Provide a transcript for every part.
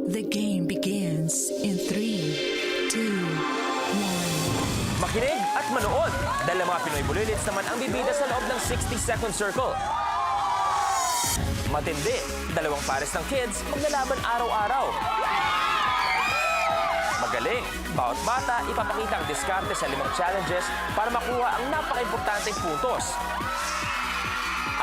The game begins in 3, 2, 1. Makinig at manood dahil ang mga Pinoy Bulilits naman ang bibida sa loob ng 60-second circle. Matindi, dalawang pares ng kids maglalaban araw-araw. Magaling, bawat bata ipapakita ang diskarte sa 5 challenges para makuha ang napaka-importanteng puntos.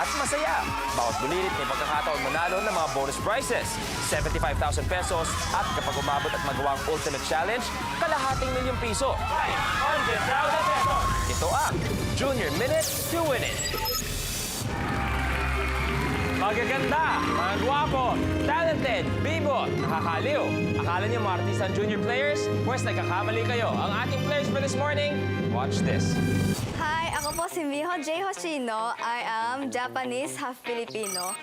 At masaya, bawat bulilit may pagkakataon manalo ng mga bonus prizes, 75,000 pesos at kapag umabot at magawa ang ultimate challenge, kalahating ₱1,000,000. 500,000 pesos! Ito ang Junior Minute to Win It. Magaganda, mga gwapo, talented, bibo, nakakaliw. Akala niyo mga artista ang junior players? Pwes nagkakamali kayo. Ang ating players for this morning, watch this. Hi, ako po si Miho J. Hoshino. I am Japanese, half Filipino.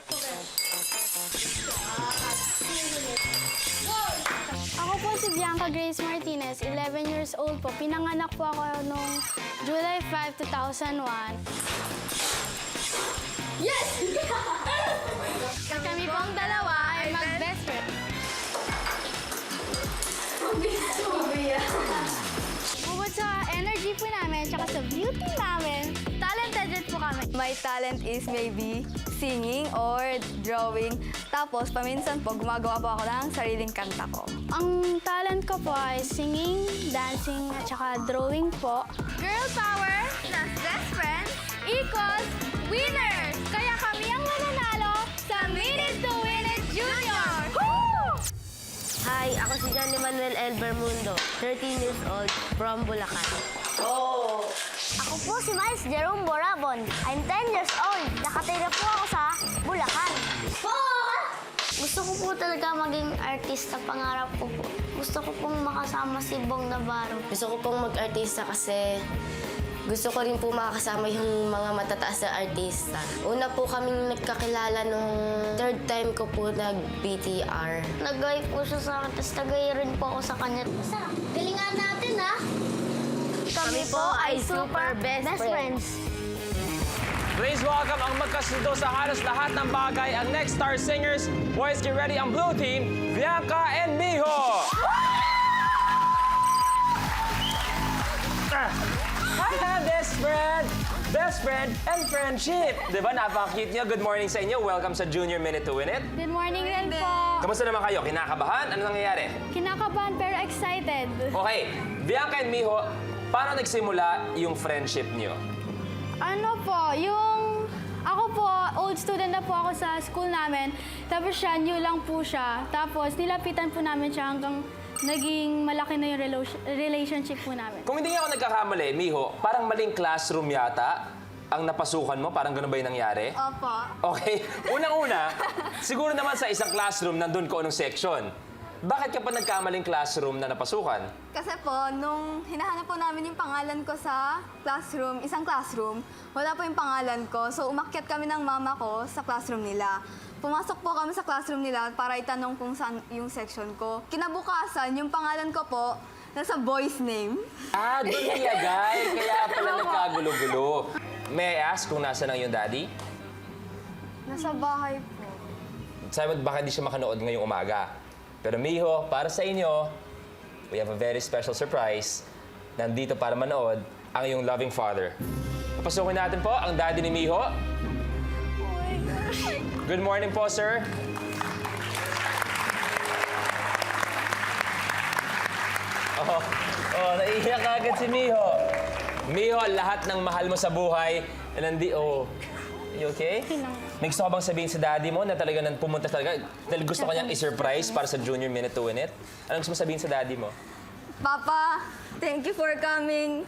Ako po si Bianca Grace Martinez, 11 years old po. Pinanganak po ako noong July 5, 2001. Yes! Kami pong dalawa ay mag-best friend. Bukod sa energy po namin, tsaka sa beauty namin, talented din po kami. My talent is maybe singing or drawing. Tapos, paminsan po, gumagawa po ako ng sariling kanta ko. Ang talent ko po ay singing, dancing, at saka drawing po. Girl power plus best friends equals winners! Kaya kami ang mananalo sa Minute to Win It Junior! Woo! Hi, ako si Johnny Manuel L. Bermundo, 13 years old, from Bulacan. Ako po si Miles Jerome Borabon. I'm 10 years old. Nakatira po ako sa Bulacan. Gusto ko po talaga maging artista, pangarap ko po. Gusto ko pong makasama si Bong Navarro. Gusto ko pong mag-artista kasi gusto ko rin po makakasama yung mga matataas na artista. Una po kaming nagkakilala nung third time ko po nag-BTR. Nagay po siya sa akin, tapos nagay rin po ako sa kanya. Galingan natin, ha? Kami po ay super best friends. Please welcome ang magkasundo sa halos lahat ng bagay, ang next star singers. Boys, get ready ang blue team, Bianca and Miho! Hi, best friend! Best friend and friendship! Diba, napaka-cute niyo. Good morning sa inyo. Welcome sa Junior Minute to Win It. Good morning rin po. Kamusta naman kayo? Kinakabahan? Ano nangyayari? Kinakabahan pero excited. Okay, Bianca and Miho, paano nagsimula yung friendship niyo? Ano po, ako po, old student na po ako sa school namin. Tapos siya, new lang po siya. Tapos nilapitan po namin siya hanggang naging malaki na yung relationship po namin. Kung hindi ako nagkakamali, Miho, parang maling classroom yata ang napasukan mo. Parang ganun ba yung nangyari? Opo. Okay. Unang-una, siguro naman sa isang classroom, nandun ko anong section. Bakit ka pa nagkamaling classroom na napasukan? Kasi po, nung hinahanap po namin yung pangalan ko sa classroom, isang classroom, wala po yung pangalan ko. So, umakyat kami ng mama ko sa classroom nila. Pumasok po kami sa classroom nila para itanong kung saan yung section ko. Kinabukasan, yung pangalan ko po, nasa boy's name. Ah, doon nilagay. Kaya pala nagkagulo-gulo. May I ask kung nasa ng iyong daddy? Nasa bahay po. Sabi mo, baka di siya makanood ngayong umaga. Pero Miho, para sa inyo, we have a very special surprise. Nandito para manood ang iyong loving father. Papasukin natin po ang daddy ni Miho. Good morning po, sir. Naiiyak agad si Miho. Miho, lahat ng mahal mo sa buhay, you okay? May gusto ka bang sabihin sa daddy mo na talaga pumunta talaga? Dahil gusto ka niyang i-surprise para sa Junior Minute to Win It? Anong gusto mo sabihin sa daddy mo? Papa, thank you for coming.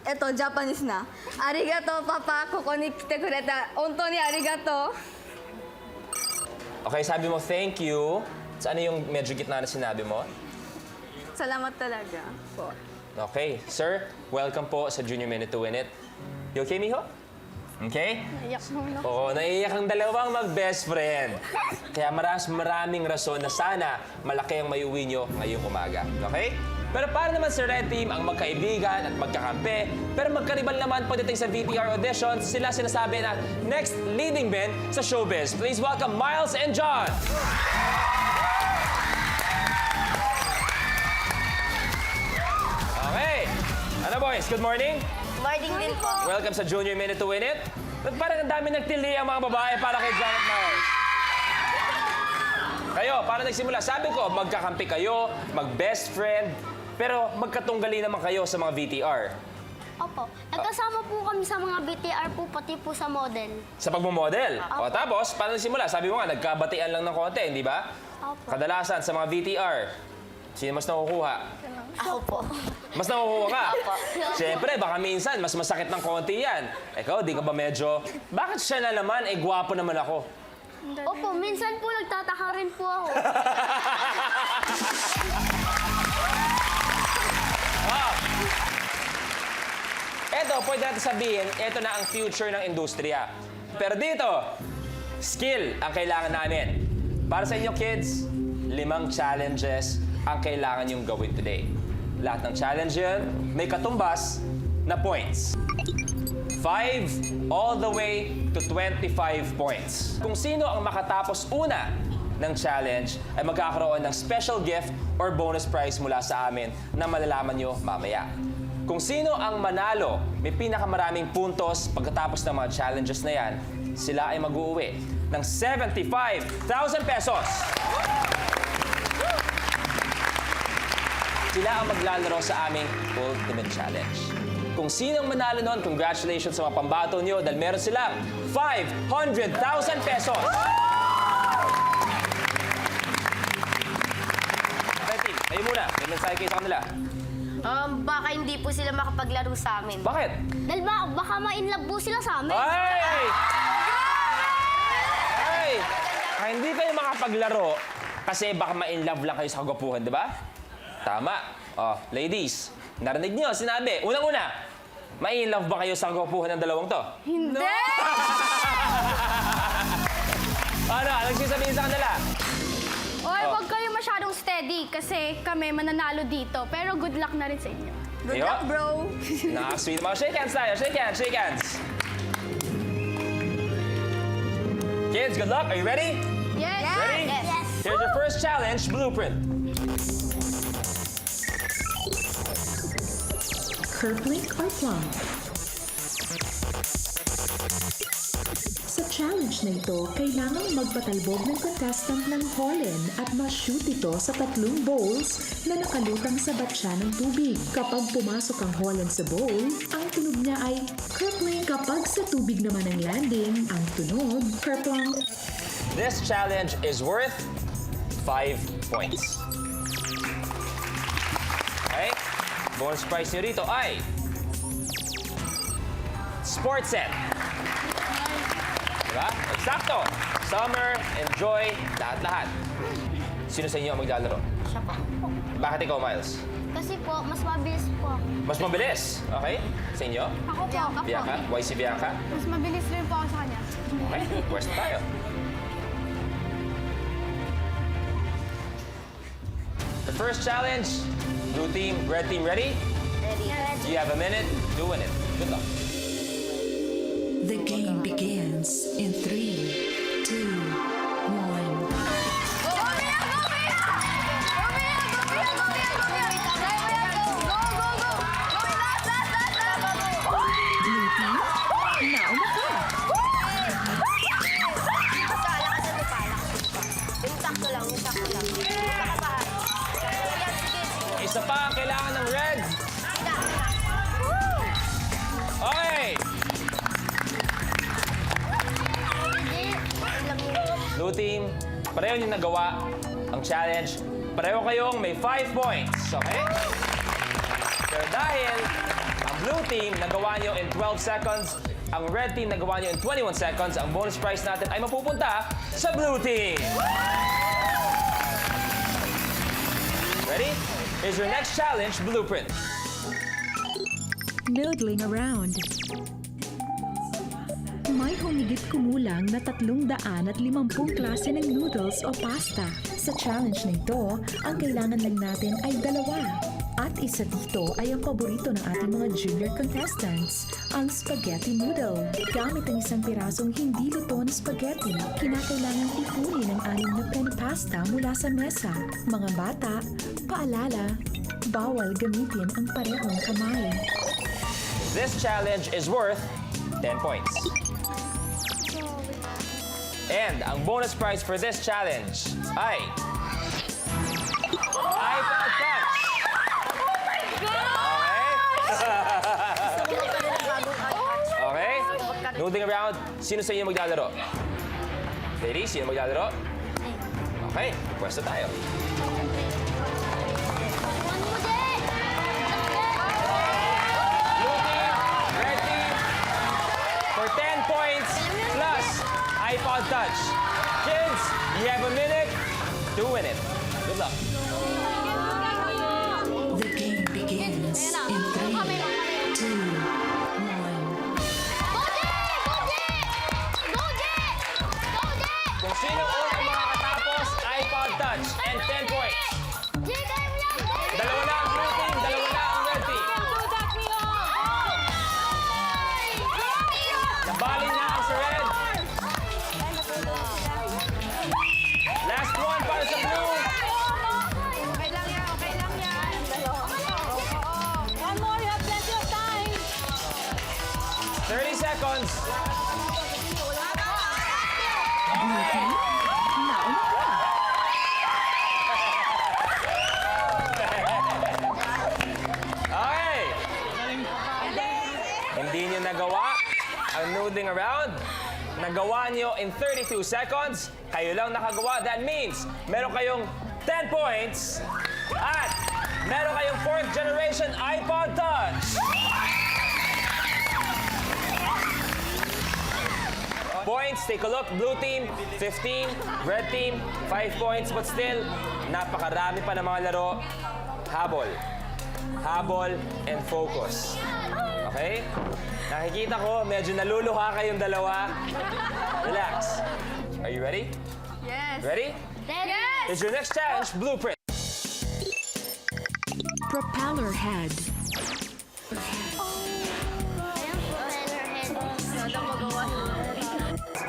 Eto, Japanese na. Arigato, Papa. Koko ni kite kureta. Ontoni arigato. Okay, sabi mo thank you. So ano yung medyo gitna na sinabi mo? Salamat talaga po. Okay, sir, welcome po sa Junior Minute to Win It. You okay, Miho? Okay? Naiyak muna. Oo, naiiyak ang dalawang mag-best friend. Kaya maraming rason na sana malaki ang maiuwi nyo ngayong umaga. Okay? Pero para naman sa Red Team, ang magkaibigan at magkakampi, pero magkaribal naman pagdating sa VTR auditions, sila sinasabi na next leading men sa showbiz. Please welcome Miles and John! Kids, good morning. Morning din po. Welcome sa Junior Minute to Win It. Ba't parang ang dami nagtili ang mga babae para kay Janet Myers? Kayo, para nagsimula, sabi ko, magkakampi kayo, mag-best friend, pero magkatunggali naman kayo sa mga VTR. Opo. Nagkasama po kami sa mga BTR po, pati po sa model. Sa pagmamodel. O tapos, para nagsimula, sabi mo nga, nagkabatian lang ng konti, hindi ba? Opo. Kadalasan sa mga VTR, sino mas nakukuha? Ako po. Mas nakukuha ka? Siyempre, baka minsan, mas masakit ng konti yan. Ikaw, di ka ba medyo, bakit siya na naman, eh gwapo naman ako? Opo, minsan po nagtataka rin po ako. Eto, pwede natin sabihin, eto na ang future ng industriya. Pero dito, skill ang kailangan namin. Para sa inyo kids, 5 challenges ang kailangan yung gawin today. Lahat ng challenge yun, may katumbas na points. 5 all the way to 25 points. Kung sino ang makatapos una ng challenge ay magkakaroon ng special gift or bonus prize mula sa amin na malalaman nyo mamaya. Kung sino ang manalo, may pinakamaraming puntos pagkatapos ng mga challenges na yan, sila ay mag-uuwi ng 75,000 pesos. Sila ang maglalaro sa aming Ultimate Challenge. Kung sinong manalo nun, congratulations sa mga pambato nyo dahil meron silang 500,000 pesos. Betty, kayo muna. May mensahe kayo sa kanila. Baka hindi po sila makapaglaro sa amin. Bakit? Dahil baka ma-inlove po sila sa amin. Ay! Ay! Hindi kayo makapaglaro kasi baka ma-inlove lang kayo sa kagwapuhan, di ba? Tama. Oh, ladies, narinig niyo, sinabi. Unang-una, ma-inlove ba kayo sa kagwapuhan ng dalawang to? Hindi! Ano? Anong sasabihin sa kanila? Oy, huwag kayo masyadong steady kasi kami mananalo dito. Pero good luck na rin sa inyo. Good Ayo. luck, bro. Sweet mga shake hands tayo. Shake hands, shake hands. Kids, good luck. Are you ready? Yes! Ready? Yes. Here's your first challenge, blueprint. Kerplink or plum? Sa challenge na ito, kailangang magpatalbog ng contestant ng holen at ma-shoot ito sa 3 bowls na nakalutang sa batya ng tubig. Kapag pumasok ang holen sa bowl, ang tunog niya ay kerplink. Kapag sa tubig naman ang landing, ang tunog, kerplunk. This challenge is worth 5 points. Okay? Bonus prize nyo rito ay sports set. Diba? Eksakto. Summer, enjoy, lahat-lahat. Sino sa inyo ang maglalaro? Siya po. Bakit ikaw, Miles? Kasi po, mas mabilis po ako. Mas mabilis. Okay? Sa inyo? Ako po. Bianca? Why si Bianca? Mas mabilis rin po ako sa kanya. Okay, pwesto tayo. The first challenge, blue team, red team, ready? Ready? You have a minute, doing it. Good luck. The game begins in 3, 2, 1. Blue team, nauna ka. Yung sakto lang, yung sakto lang. Nakabahan. Ayan, sige, sige. Isa pa ang kailangan ng red. Okay. Blue team, pareho nyo nagawa ang challenge. Pareho kayong may 5 points. Okay? Pero dahil ang blue team nagawa nyo in 12 seconds, ang red team nagawa nyo in 21 seconds, ang bonus prize natin ay mapupunta sa blue team. Ready? Here's your next challenge, blueprint. Noodling around. May humigit kumulang na 350 klase ng noodles o pasta. Sa challenge na ito, ang kailangan lang natin ay 2. At isa dito ay ang paborito ng ating mga junior contestants, ang spaghetti noodle. Gamit ang isang pirasong hindi luto na spaghetti, kinakailangan ipunin ang 6 na penny pasta mula sa mesa. Mga bata, paalala, bawal gamitin ang parehong kamay. This challenge is worth 10 points. And ang bonus prize for this challenge ay iPod Touch. Okay? Moving around, sino sa inyo maglalaro? Ladies, sino maglalaro? Okay, pwesto tayo. Blue team, red team, for 10 points plus iPod Touch. Kids, you have a minute to win it. Good luck. The game begins in 3, 2, 1. Kung sino unang makakatapos, iPod Touch and 10 points. Dalawa na ang blue team, dalawa na ang red team. Nabali na ang sa red. Last one para sa blue. Okay lang yan, okay lang yan. One more, you have plenty of time. 30 seconds. Blue team, nauna ka. Okay. Hindi nyo nagawa ang noodling around. Nagawa nyo in 32 seconds. Kayo lang nakagawa. That means meron kayong 10 points at meron kayong 4th generation iPod Touch. Points, take a look. Blue team, 15. Red team, 5 points. But still, napakarami pa ng mga laro. Habol. Habol and focus. Okay? Nakikita ko, medyo naluluha kayong dalawa. Relax. Are you ready? Yes. Ready? Yes! It's your next challenge, Blueprint. Propeller head.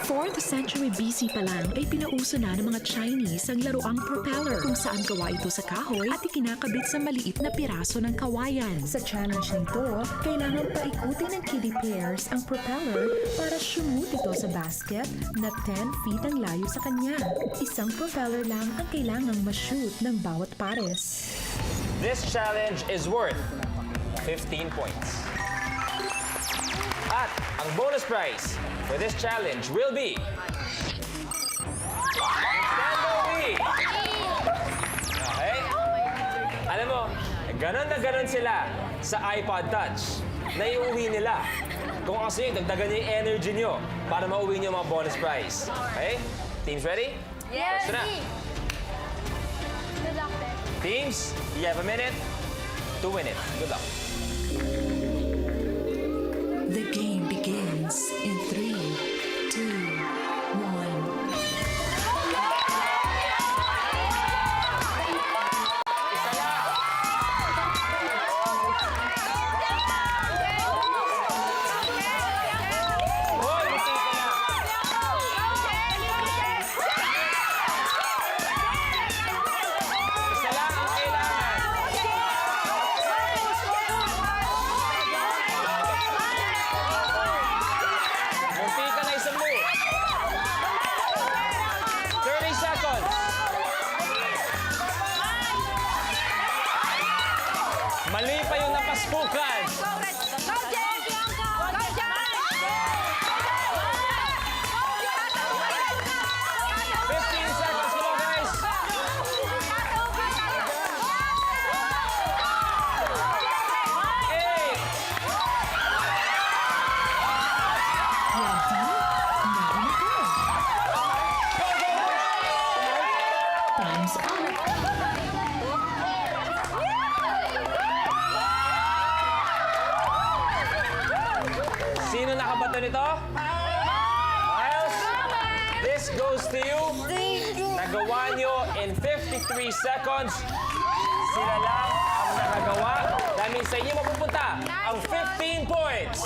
4th century BC pa lang ay pinauso na ng mga Chinese ang laruang propeller kung saan gawa ito sa kahoy at ikinakabit sa maliit na piraso ng kawayan. Sa challenge nito, kailangan paikutin ng kiddie pairs ang propeller para shoot ito sa basket na 10 feet ang layo sa kanya. Isang propeller lang ang kailangang ma-shoot ng bawat pares. This challenge is worth 15 points. At ang bonus prize for this challenge will be Nintendo Wii. Okay? Alam mo, ganon na ganon sila sa iPod Touch na iuwi nila. Kung kasi dagdagan niyo yung energy niyo para mauwi niyo mga bonus prize. Okay? Teams ready? Yes. Pwesto na. Good luck, Dad. Teams, you have a minute to win it. Good luck. The game begins in 3, 2, 1. Isa lang. Hoy, munti ka na. Isa lang ang kailangan. Munti ka na isang move. 30 seconds. Mali pa yung napaspukan. 15 seconds. Come on, guys. Eight. Ready? Nauna ka. Go, go, go. Time's up. Sino nakabato nito? Miles? This goes to you. Nagawa nyo in 53 seconds. Sila lang ang nakagawa. That means sa inyo mapupunta ang 15 points.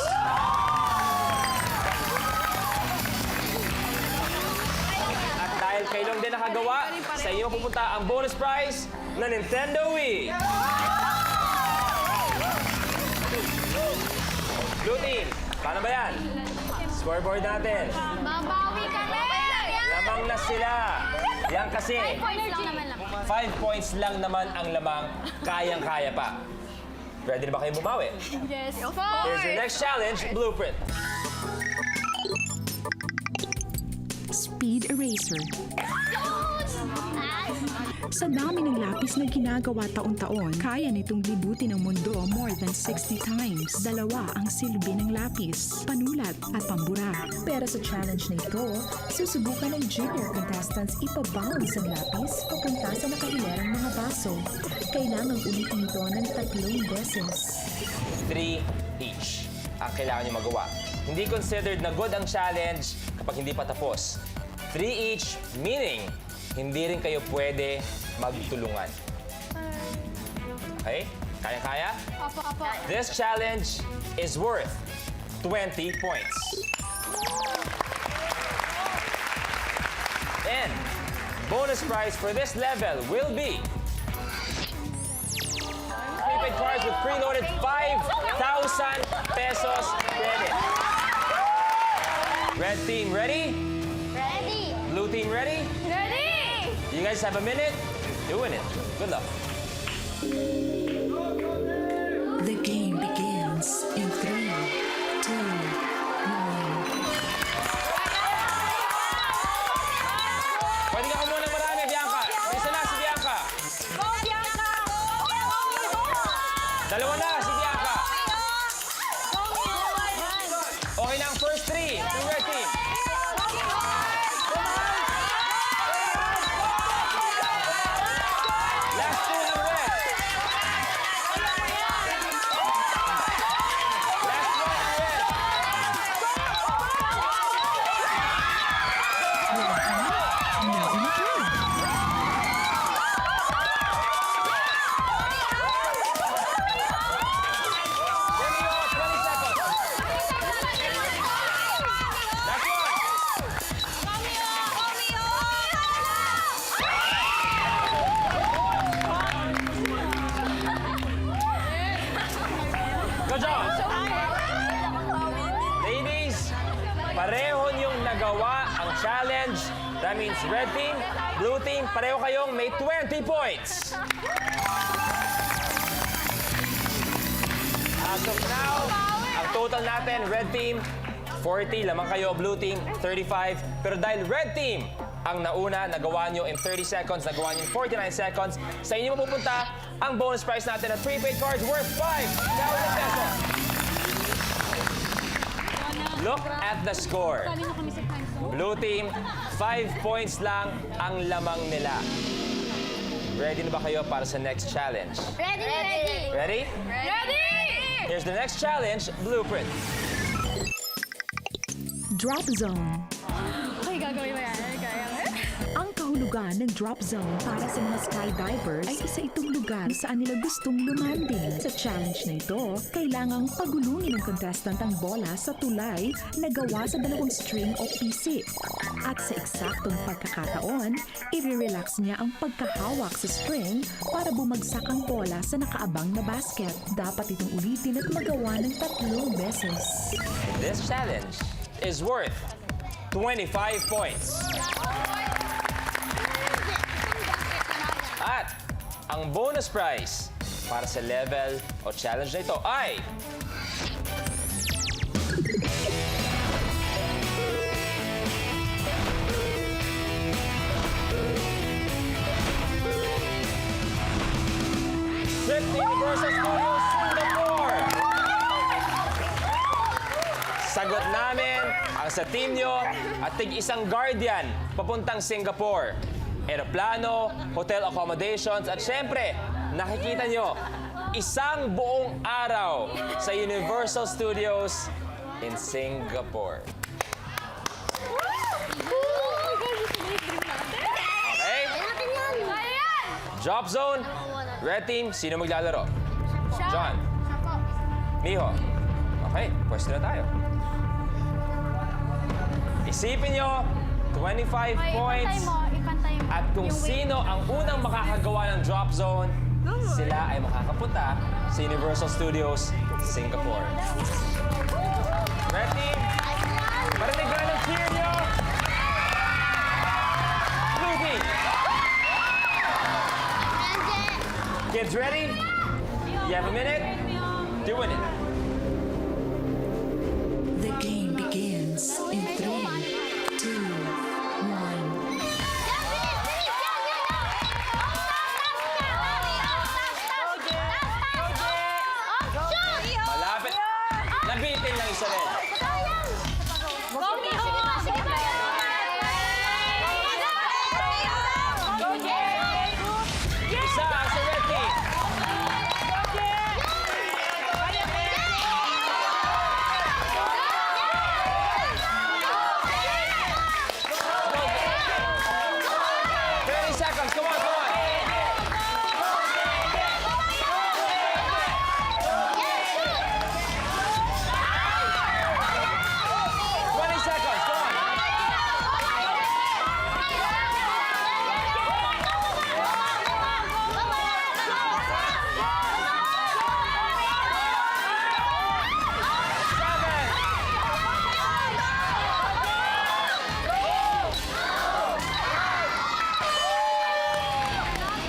At dahil kayo lang din nakagawa, sa inyo mapupunta ang bonus prize na Nintendo Wii. Blue team, paano ba yan? Scoreboard natin. Babawi kami! Lamang na sila. Yan kasi, 5 points lang naman lang. 5 points lang naman ang lamang. Kayang-kaya pa. Ready na ba kayo bumawi? Yes, of Here's your next challenge, Blueprint. Speed Eraser. Sa dami ng lapis na ginagawa taon-taon, kaya nitong libutin ang mundo more than 60 times. Dalawa ang silbi ng lapis, panulat at pambura. Pero sa challenge na ito, susubukan ng junior contestants ipabounce ang lapis papunta sa nakahilerang mga baso. Kailangang ulitin ito ng 3 beses. 3 each ang kailangan nyo magawa. Hindi considered na good ang challenge kapag hindi pa tapos. 3 each, meaning hindi rin kayo pwede magtulungan. Okay? Kaya-kaya? Apo. This challenge is worth 20 points. And bonus prize for this level will be prepaid cards with preloaded 5,000 pesos credit. Red team ready? Ready? Blue team ready? Ready? You guys have a minute? Doing it. Good luck. The game begins in 3, 2, 1. Pwede ka kumuha ng marami, Bianca. May isa na si Bianca. Go, Bianca! Dalawa na si Bianca. Okay na ang first 3. Yung red team. Last 2 ng red. Last 1 ng red. Romeo, 20 seconds. Last 1. Good job! Ladies, pareho niyong nagawa ang challenge. That means red team, blue team, pareho kayong may 20 points. As of now, ang total natin, red team, 40, lamang kayo, blue team, 35. Pero dahil red team ang nauna, nagawa nyo in 30 seconds, nagawa nyo in 49 seconds, sa inyo mapupunta ang bonus prize natin at prepaid cards worth 5,000 pesos. Look at the score. Blue team, 5 points lang ang lamang nila. Ready na ba kayo para sa next challenge? Ready? Ready? Ready? Here's the next challenge, Blueprint. Drop Zone. Okay, gagawin mo yan. Kaya mo? Ang kahulugan ng drop zone para sa mga skydivers ay isa itong lugar kung saan nila gustong lumanding. Sa challenge na ito, kailangang pagulungin ng contestant ang bola sa tulay na gawa sa 2 string o pisik. At sa eksaktong pagkakataon, i-relax niya ang pagkahawak sa string para bumagsak ang bola sa nakaabang na basket. Dapat itong ulitin at magawa ng 3 beses. This challenge is worth 25 points. At ang bonus prize para sa level o challenge na ito ay Trip to Universal Studios Singapore. Sagot namin ang sa team nyo at tig-isang guardian papuntang Singapore. Aeroplano, hotel accommodations at syempre, nakikita nyo, isang buong araw sa Universal Studios in Singapore. Okay? Drop zone, red team, sino maglalaro? John. Miho. Okay, pwesto na tayo. Isipin nyo, 25 points. Ipantay mo. At kung sino ang unang makakagawa ng drop zone, sila ay makakapunta sa Universal Studios, Singapore. Red team, marinig ba ng cheer nyo? Blue team. Kids ready? You have a minute? Doing it. The game begins in 3, 2, 1. Malapit. Nabitin lang isa rin. Isa sa red team. Seconds. Come on, come on. 20 seconds. Come on.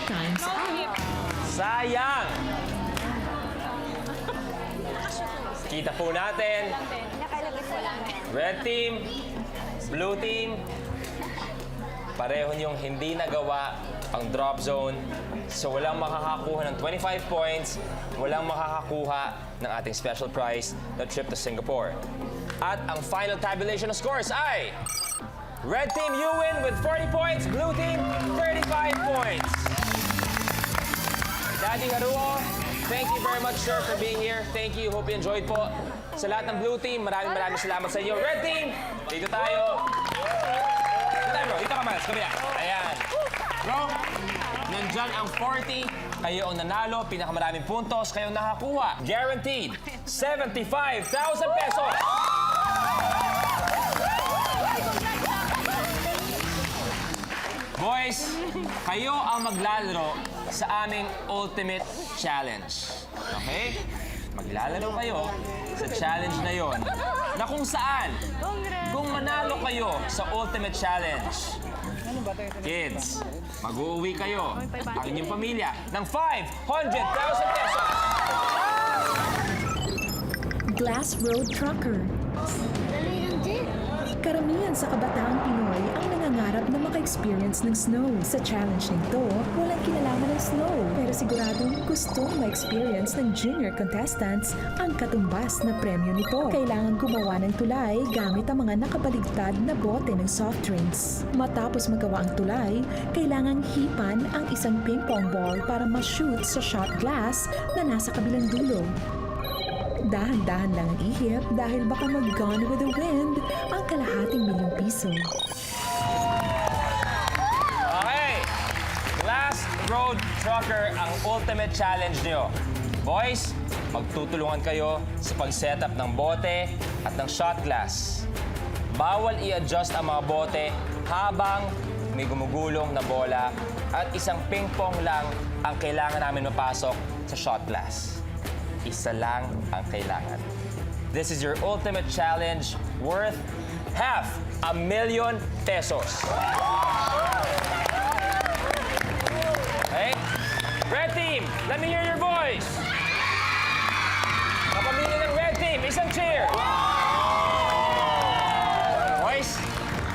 Time's up. Sayang! Kita po natin. Red team, blue team, pareho niyong hindi nagawa ang drop zone. So walang makakakuha ng 25 points, walang makakakuha ng ating special prize na trip to Singapore. At ang final tabulation of scores ay Red team, you win with 40 points, blue team, 35 points. Daddy Haruo, thank you very much, sir, for being here. Thank you. Hope you enjoyed po. Sa lahat ng blue team, maraming salamat sa inyo. Red team, dito tayo. Dito tayo, bro. Dito ka, Miles. Kabila. Ayan. Bro, nandyan ang 40. Kayo ang nanalo. Pinakamaraming puntos. Kayo nakakuha. Guaranteed. 75,000 pesos. Boys, kayo ang maglalaro sa aming Ultimate Challenge. Okay? Maglalaro kayo sa challenge na yon na kung saan, kung manalo kayo sa Ultimate Challenge, kids, mag-uuwi kayo, ang inyong pamilya, ng 500,000 pesos! Glass Road Trucker. Karamihan sa kabataang Pinoy ang nangangarap na maka-experience ng snow. Sa challenge nito, walang kinalaman ng snow. Pero siguradong gustong ma-experience ng junior contestants ang katumbas na premyo nito. Kailangan gumawa ng tulay gamit ang mga nakabaligtad na bote ng soft drinks. Matapos magawa ang tulay, kailangang hipan ang isang ping-pong ball para ma-shoot sa shot glass na nasa kabilang dulo. Dahan-dahan lang ang ihip dahil baka mag-gone with the wind ang kalahating ₱1,000,000. Okay. Glass Road Trucker ang ultimate challenge niyo. Boys, magtutulungan kayo sa pag-setup ng bote at ng shot glass. Bawal i-adjust ang mga bote habang may gumugulong na bola at isang ping-pong lang ang kailangan namin mapasok sa shot glass. Isa lang ang kailangan. This is your ultimate challenge worth ₱500,000. Okay? Red team, let me hear your voice. Kapamilya ng red team, isang cheer. Boys,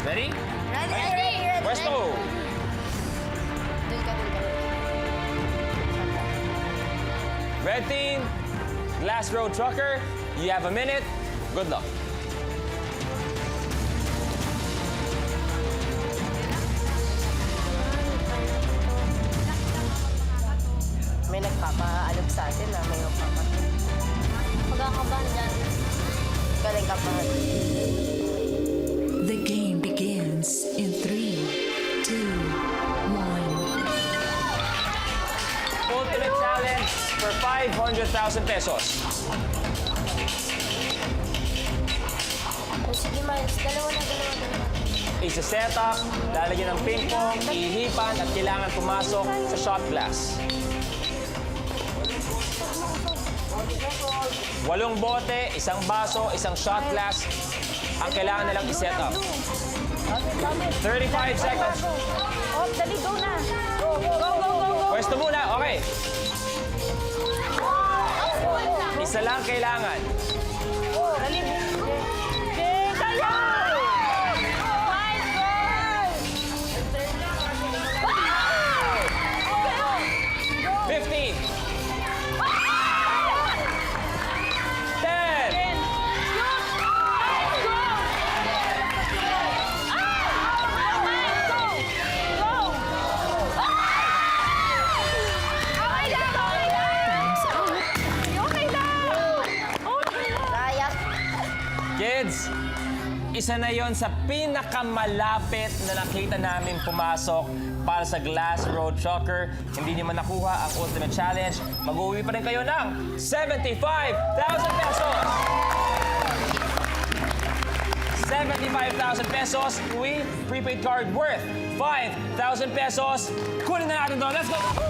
ready? Ready? Westo. Red team, Glass Road Trucker, you have a minute. Good luck. May nagpapaalog sa atin na may magpapatid. Magkakabahan dyan. Galing ka pa. The game begins in 3, 2, 1. Ultimate challenge for ₱500,000. O sige, Miles. Dalawa. Isa-set up, lalagyan ng ping-pong, ihipan at kailangan pumasok sa shot glass. Walong bote, isang baso, isang shot glass. Ang kailangan nilang i-set up. 35 seconds. Oh, dali, go na. Go, go, go, go, go, go. Pwesto muna, okay. Isa lang kailangan. Dali. Okay, kaya! Nice goal! 15. 10. Kids, isa na yon sa pinakamalapit na nakita namin pumasok para sa Glass Road Shocker. Hindi niyo man nakuha ang Ultimate Challenge, mag-uwi pa rin kayo ng 75,000 pesos! 75,000 pesos with prepaid card worth 5,000 pesos. Kunin na natin to. Let's go!